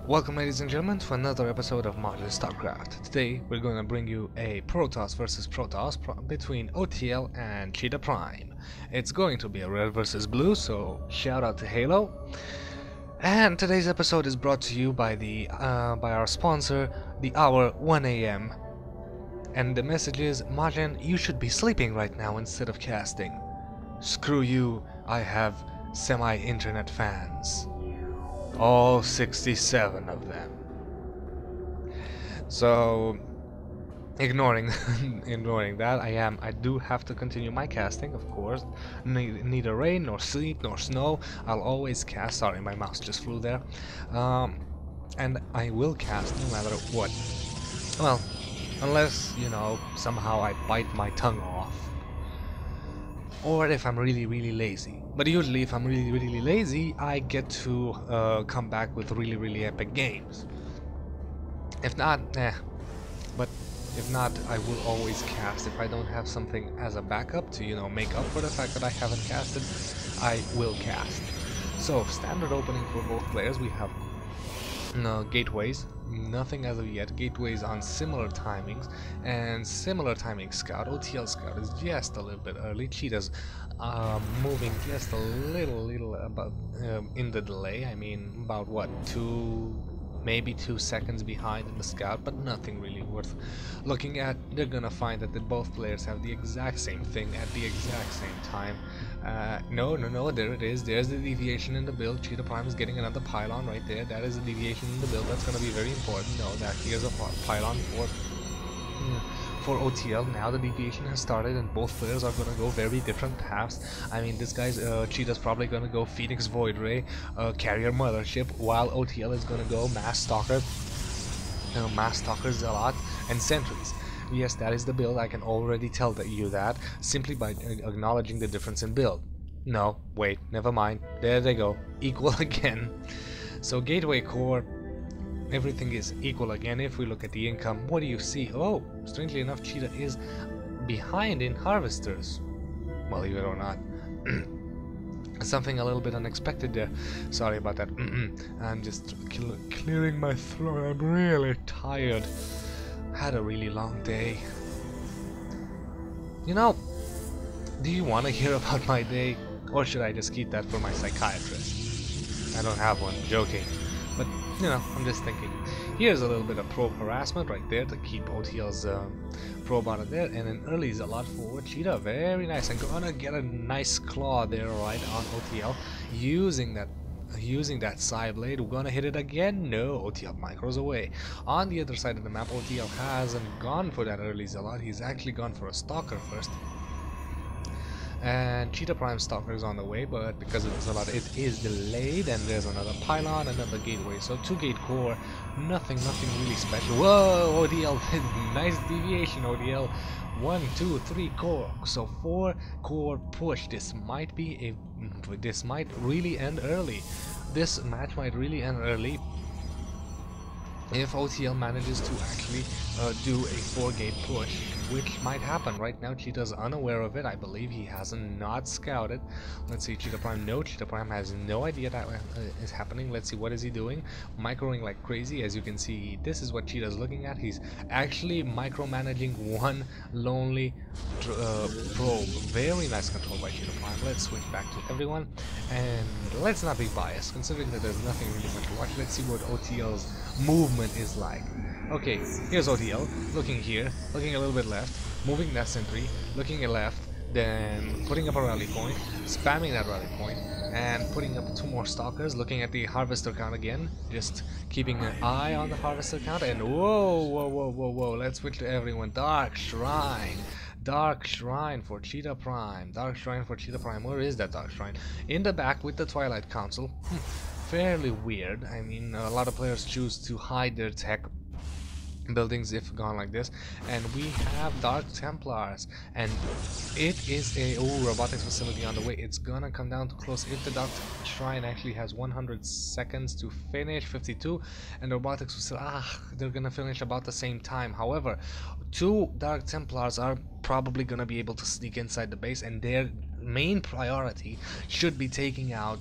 Welcome, ladies and gentlemen, to another episode of Majin Starcraft. Today we're going to bring you a Protoss versus Protoss between OTL and ChiTaPrime. It's going to be a red versus blue, so shout out to Halo. And today's episode is brought to you by by our sponsor, the hour 1 AM. And the message is, Majin, you should be sleeping right now instead of casting. Screw you, I have semi-internet fans. All 67 of them. So, ignoring that, I do have to continue my casting, of course. Neither rain, nor sleet, nor snow. I'll always cast. Sorry, my mouse just flew there. And I will cast no matter what. Well, unless, you know, somehow I bite my tongue off. Or if I'm really lazy. But usually if I'm really lazy, I get to come back with really epic games. If not, but if not, I will always cast. If I don't have something as a backup to, you know, make up for the fact that I haven't casted, I will cast. So, standard opening for both players. We have gateways. Nothing as of yet. Gateways on similar timings and similar timing scout. OTL scout is just a little bit early. Cheetah's moving just a little about in the delay. I mean, about what, maybe 2 seconds behind in the scout, but nothing really worth looking at. They're gonna find that both players have the exact same thing at the exact same time. No, there it is. There's the deviation in the build. ChiTaPrime is getting another pylon right there. That is the deviation in the build. That's gonna be very important. No, that here's a pylon for OTL. Now the deviation has started and both players are gonna go very different paths. I mean, this guy's Cheetah's probably gonna go Phoenix Void Ray, Carrier Mothership, while OTL is gonna go Mass Stalker, Zealot, and Sentries. Yes, that is the build. I can already tell you that simply by acknowledging the difference in build. No, wait, never mind. There they go, equal again. So Gateway Core, everything is equal again. If we look at the income, what do you see? Oh, strangely enough, Cheetah is behind in Harvesters. Believe it or not. Something a little bit unexpected there. Sorry about that. I'm just clearing my throat. I'm really tired. Had a really long day. You know, do you want to hear about my day? Or should I just keep that for my psychiatrist? I don't have one, joking. But, you know, I'm just thinking. Here's a little bit of probe harassment right there to keep OTL's probe out of there. And an early Zealot for Cheetah. Very nice. I'm gonna get a nice claw there right on OTL. Using that side blade. We're gonna hit it again. No, OTL micros away. On the other side of the map, OTL hasn't gone for that early Zealot. He's actually gone for a Stalker first. And ChiTaPrime Stalker is on the way, but because of the Zealot, it is delayed. And there's another pylon, another gateway. So 2 gate core, nothing really special. Whoa, OTL, nice deviation, OTL. 1, 2, 3 core. So 4 core push. This might really end early. This match might really end early if OTL manages to actually do a 4-gate push, which might happen. Right now, Cheetah's unaware of it. I believe he has not scouted. Let's see, ChiTaPrime. No, ChiTaPrime has no idea that is happening. Let's see, what is he doing? Microing like crazy. As you can see, this is what Cheetah's looking at. He's actually micromanaging one lonely probe. Very nice control by ChiTaPrime. Let's switch back to everyone, and let's not be biased, considering that there's nothing really much to watch. Let's see what OTL's movement is like. Okay, here's OTL, looking here, looking a little bit left, moving that sentry, looking at left, then putting up a rally point, spamming that rally point, and putting up 2 more stalkers, looking at the harvester count again, just keeping an eye on the harvester count, and whoa, let's switch to everyone. Dark Shrine for ChiTaPrime. Dark Shrine for ChiTaPrime. Where is that Dark Shrine? In the back with the Twilight Council. Fairly weird. I mean, a lot of players choose to hide their tech buildings if gone like this, and we have Dark Templars, and it is a robotics facility on the way. It's gonna come down to close. If the Dark Shrine actually has 100 seconds to finish, 52, and the robotics facility, they're gonna finish about the same time. However, 2 Dark Templars are probably gonna be able to sneak inside the base, and their main priority should be taking out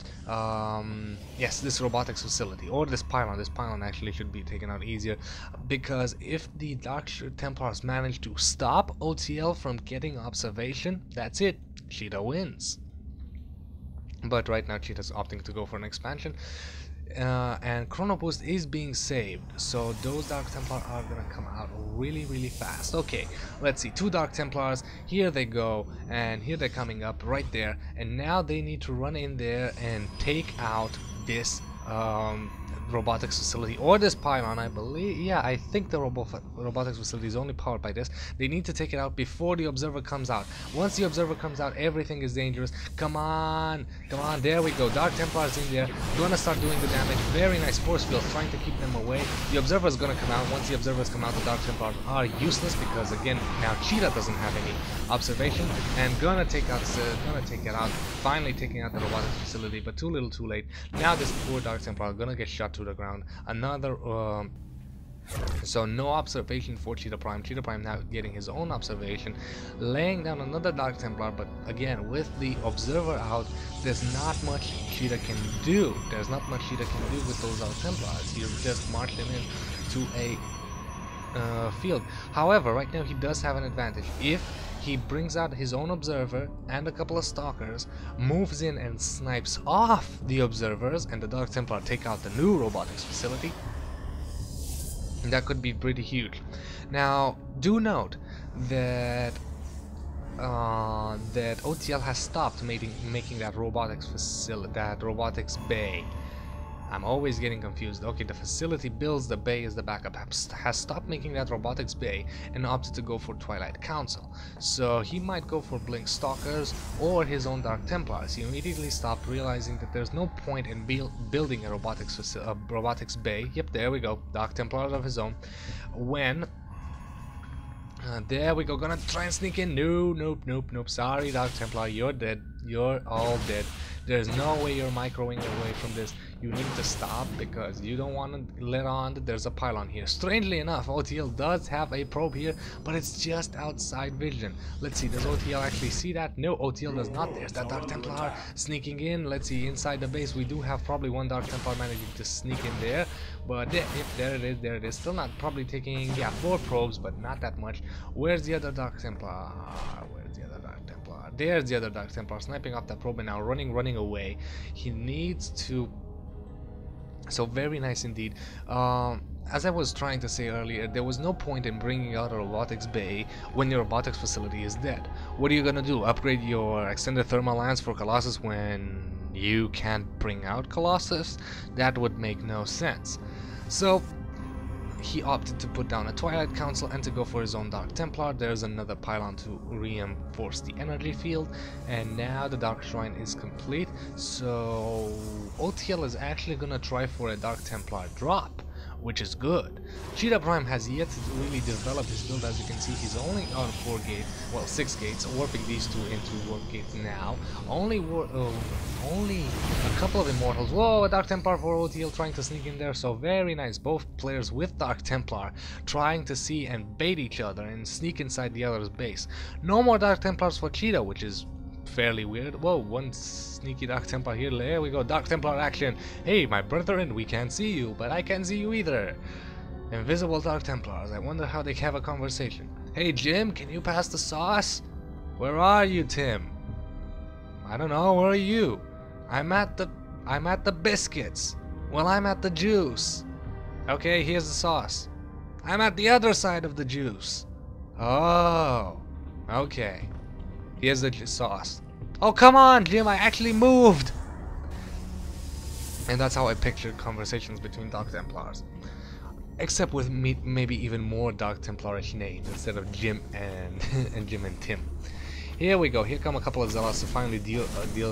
yes, this robotics facility, or this pylon. This pylon actually should be taken out easier, because if the Dark Templars manage to stop OTL from getting observation, that's it, Cheetah wins. But right now Cheetah's opting to go for an expansion, and Chrono Boost is being saved, so those Dark Templars are gonna come out really fast. Okay, let's see, 2 Dark Templars, here they go, and here they're coming up right there, and now they need to run in there and take out this robotics facility, or this pylon, I believe. Yeah, I think the robotics facility is only powered by this. They need to take it out before the observer comes out. Once the observer comes out, everything is dangerous. Come on, there we go. Dark Templars in there, gonna start doing the damage. Very nice force field, trying to keep them away. The observer is gonna come out. Once the observers come out, the Dark Templars are useless, because again, now Cheetah doesn't have any observation, and gonna take it out, finally taking out the robotics facility, but too little too late. Now this poor Dark Templar gonna get shot to the ground. Another so no observation for ChiTaPrime. ChiTaPrime now getting his own observation, laying down another Dark Templar, but again, with the observer out, there's not much Cheetah can do. There's not much Cheetah can do with those Dark Templars. He just marched them in to a field. However, right now he does have an advantage. If he brings out his own observer and a couple of stalkers, moves in and snipes off the observers, and the Dark Templar take out the new robotics facility, that could be pretty huge. Now, do note that OTL has stopped making that robotics facility, that robotics bay. I'm always getting confused. Okay, the facility builds, the bay is the backup. Has stopped making that robotics bay and opted to go for Twilight Council. So he might go for Blink Stalkers or his own Dark Templars. He immediately stopped, realizing that there's no point in building a robotics bay. Yep, there we go. Dark Templars of his own. When there we go, gonna try and sneak in. Nope. Sorry, Dark Templar, you're dead. You're all dead. There's no way you're microwing away from this. You need to stop, because you don't want to let on that there's a pylon here. Strangely enough, OTL does have a probe here, but it's just outside vision. Let's see, does OTL actually see that? No, OTL does not. There's that Dark Templar sneaking in. Let's see, inside the base we do have probably one Dark Templar managing to sneak in there, but there it is. Still not, probably taking, yeah, 4 probes, but not that much. Where's the other Dark Templar? There's the other Dark Templar sniping off that probe and now running away. He needs to. So very nice indeed. As I was trying to say earlier, there was no point in bringing out a robotics bay when your robotics facility is dead. What are you gonna do? Upgrade your extended thermal lance for Colossus when you can't bring out Colossus? That would make no sense. So he opted to put down a Twilight Council and to go for his own Dark Templar. There's another pylon to reinforce the energy field, and now the Dark Shrine is complete. So OTL is actually gonna try for a Dark Templar drop, which is good. ChiTaPrime has yet to really develop his build. As you can see, he's only on 4 gates, well 6 gates, warping these 2 into warp gates now. Only a couple of Immortals. Whoa, a Dark Templar for OTL trying to sneak in there, so very nice. Both players with Dark Templar trying to see and bait each other and sneak inside the other's base. No more Dark Templars for Cheetah, which is fairly weird. Whoa, one sneaky Dark Templar here. There we go, Dark Templar action. Hey, my brethren, we can't see you, but I can't see you either. Invisible Dark Templars. I wonder how they have a conversation. Hey, Jim, can you pass the sauce? Where are you, Tim? I don't know, where are you? I'm at the biscuits. Well, I'm at the juice. Okay, here's the sauce. I'm at the other side of the juice. Oh, okay. Here's the sauce. Oh, come on, Jim, I actually moved! And that's how I pictured conversations between Dark Templars. Except with maybe even more Dark Templarish names instead of Jim and Jim and Tim. Here we go, here come a couple of Zealots to finally deal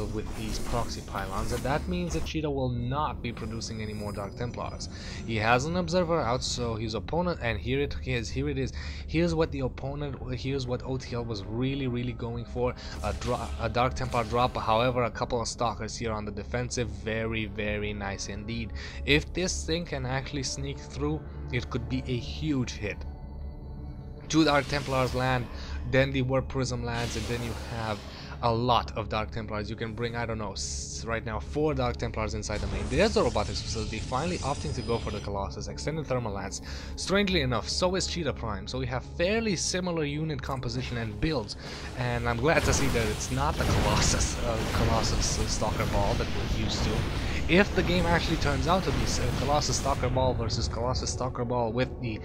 with these proxy pylons, and that means that Cheetah will not be producing any more Dark Templars. He has an observer out, so his opponent, and here it is, here's what OTL was really going for, a Dark Templar drop. However, a couple of Stalkers here on the defensive, very nice indeed. If this thing can actually sneak through, it could be a huge hit. 2 Dark Templars land, then the Warp Prism lands, and then you have a lot of Dark Templars. You can bring, I don't know, right now 4 Dark Templars inside the main. There's the robotics facility finally opting to go for the Colossus. Extended thermal lance. Strangely enough, so is ChiTaPrime. So we have fairly similar unit composition and builds, and I'm glad to see that it's not the Colossus Stalker Ball that we're used to. If the game actually turns out to be Colossus Stalker Ball versus Colossus Stalker Ball with the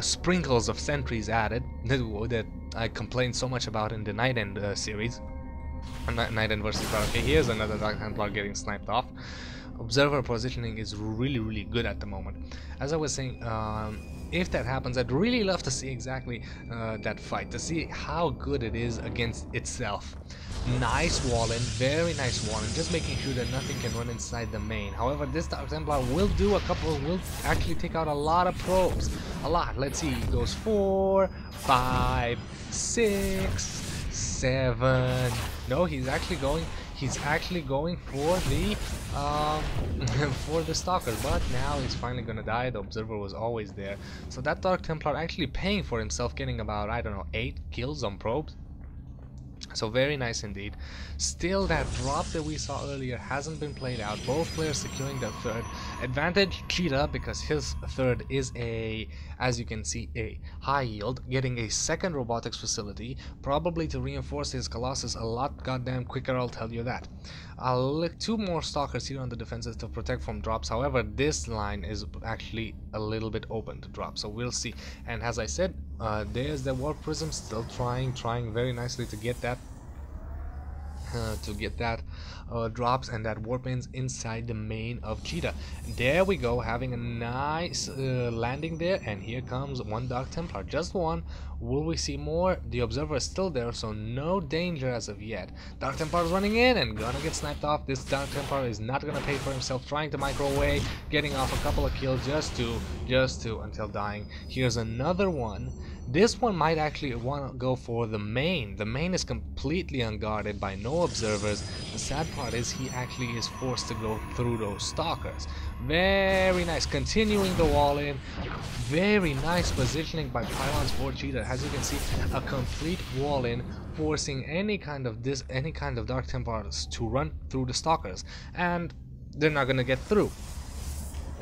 sprinkles of sentries added that I complained so much about in the Night End series, Night End versus Battle. Okay, here's another Dark Templar getting sniped off. Observer positioning is really good at the moment. As I was saying, if that happens, I'd really love to see exactly that fight, to see how good it is against itself. Nice wall in, very nice wall in, just making sure that nothing can run inside the main. However, this Dark Templar will actually take out a lot of probes. A lot. Let's see, he goes 4, 5, 6, 7. No, he's actually going for the for the stalkers, but now he's finally gonna die. The observer was always there, so that Dark Templar actually paying for himself, getting about, I don't know, 8 kills on probes. So very nice indeed. Still, that drop that we saw earlier hasn't been played out. Both players securing their third. Advantage Cheetah, because his third is a, as you can see, a high yield, getting a second robotics facility, probably to reinforce his Colossus a lot goddamn quicker, I'll tell you that. I'll look 2 more stalkers here on the defenses to protect from drops. However, this line is actually a little bit open to drop, so we'll see. And as I said, there's the Warp Prism still trying very nicely to get that drops and that warp ins inside the main of Cheetah. There we go, having a nice landing there, and here comes 1 Dark Templar, just 1. Will we see more? The observer is still there, so no danger as of yet. Dark Templar is running in and gonna get sniped off. This Dark Templar is not gonna pay for himself, trying to micro away, getting off a couple of kills, just two until dying. Here's another one. This one might actually want to go for the main. The main is completely unguarded by no observers. The sad part is he actually is forced to go through those stalkers. Very nice, continuing the wall in. Very nice positioning by pylons for Cheetah. As you can see, a complete wall in, forcing any kind of Dark Templars to run through the stalkers, and they're not gonna get through.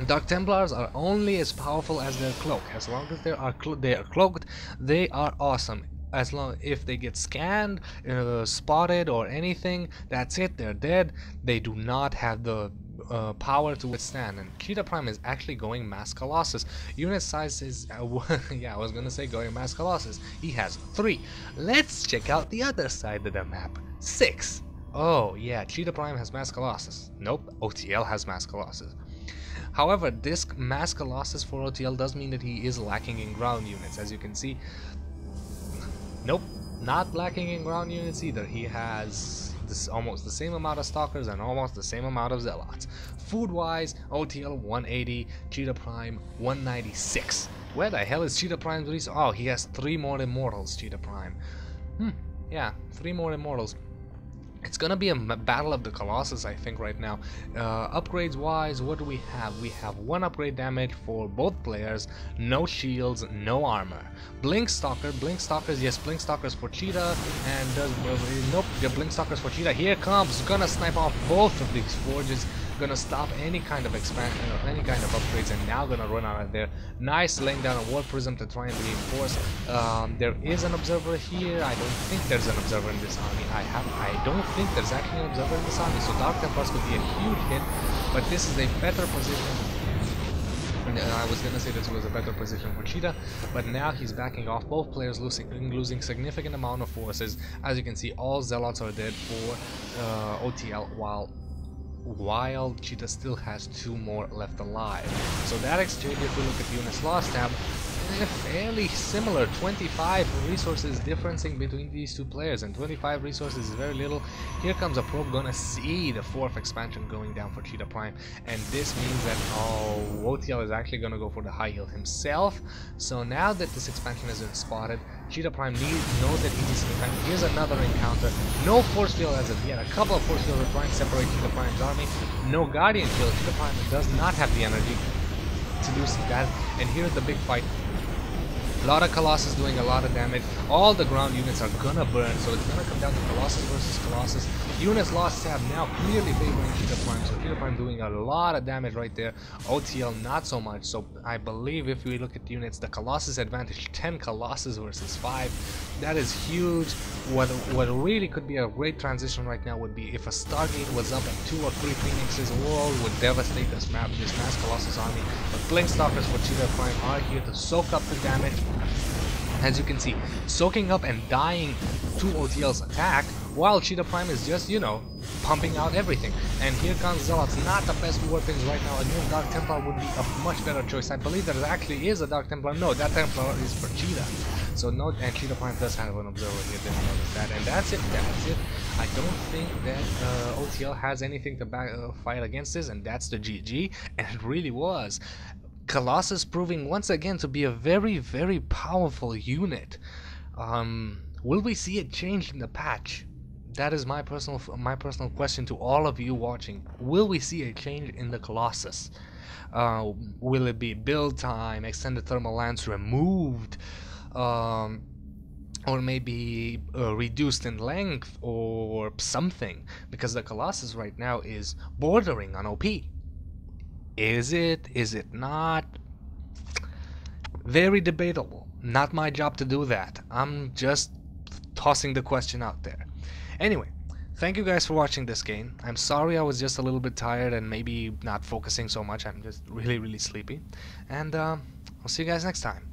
Dark Templars are only as powerful as their cloak. As long as they are cloaked, they are awesome. As long if they get scanned, spotted, or anything, that's it. They're dead. They do not have the power to withstand. And ChiTaPrime is actually going Mass Colossus. Unit size is yeah, I was gonna say going Mass Colossus. He has 3. Let's check out the other side of the map. 6. Oh yeah, ChiTaPrime has Mass Colossus. Nope, OTL has Mass Colossus. However, this Mass Colossus for OTL does mean that he is lacking in ground units. As you can see, nope, not lacking in ground units either. He has almost the same amount of stalkers and almost the same amount of zealots. Food wise, OTL 180, ChiTaPrime 196. Where the hell is ChiTaPrime's resource? Oh, he has 3 more immortals, ChiTaPrime. Yeah, 3 more immortals. It's gonna be a battle of the Colossus, I think, right now. Upgrades wise, what do we have? We have 1 upgrade damage for both players, no shields, no armor. Blink Stalkers, yes, Blink Stalkers for Cheetah, and nope, the Blink Stalkers for Cheetah. Here comes, gonna snipe off both of these forges, gonna stop any kind of expansion or any kind of upgrades, and now gonna run out of there. Nice laying down a Warp Prism to try and reinforce. There is an observer here. I don't think there's an observer in this army. I don't think there's actually an observer in this army, so Dark Templars could be a huge hit, but this is a better position. I was gonna say this was a better position for Cheetah, but now he's backing off. Both players losing significant amount of forces. As you can see, all zealots are dead for OTL, while Cheetah still has 2 more left alive. So that exchange, if we look at the units lost tab, fairly similar. 25 resources differencing between these 2 players, and 25 resources is very little. Here comes a probe, gonna see the 4th expansion going down for ChiTaPrime, and this means that OTL is actually gonna go for the high yield himself. So now that this expansion has been spotted, ChiTaPrime knows that he needs to defend. Here's another encounter. No force field as of yet. A couple of force fields are trying to separate ChiTaPrime's army. No guardian field. ChiTaPrime does not have the energy to do that. And here's the big fight. A lot of Colossus doing a lot of damage. All the ground units are gonna burn, so it's gonna come down to Colossus versus Colossus. Units lost tab now clearly favoring ChiTaPrime, so ChiTaPrime doing a lot of damage right there. OTL not so much, so I believe if we look at the units, the Colossus advantage, 10 Colossus versus 5. That is huge. What really could be a great transition right now would be if a Stargate was up at 2 or 3 Phoenixes. World would devastate this map, this mass Colossus army. But Blink Stalkers for ChiTaPrime are here to soak up the damage. As you can see, soaking up and dying to OTL's attack, while ChiTaPrime is just, you know, pumping out everything. And here comes Zealots, not the best weapons right now. Again, Dark Templar would be a much better choice. I believe there actually is a Dark Templar. No, that Templar is for Cheetah. So no, and ChiTaPrime does have an observer here, didn't notice that. And that's it, that's it. I don't think that OTL has anything to fight against this, and that's the GG. And it really was. Colossus proving once again to be a very, very powerful unit. Will we see it change in the patch? That is my personal question to all of you watching. Will we see a change in the Colossus? Will it be build time, extended thermal lance removed, or maybe reduced in length or something? Because the Colossus right now is bordering on OP. Is it? Is it not? Very debatable. Not my job to do that. I'm just tossing the question out there. Anyway, thank you guys for watching this game. I'm sorry I was just a little bit tired and maybe not focusing so much. I'm just really, really sleepy. And I'll see you guys next time.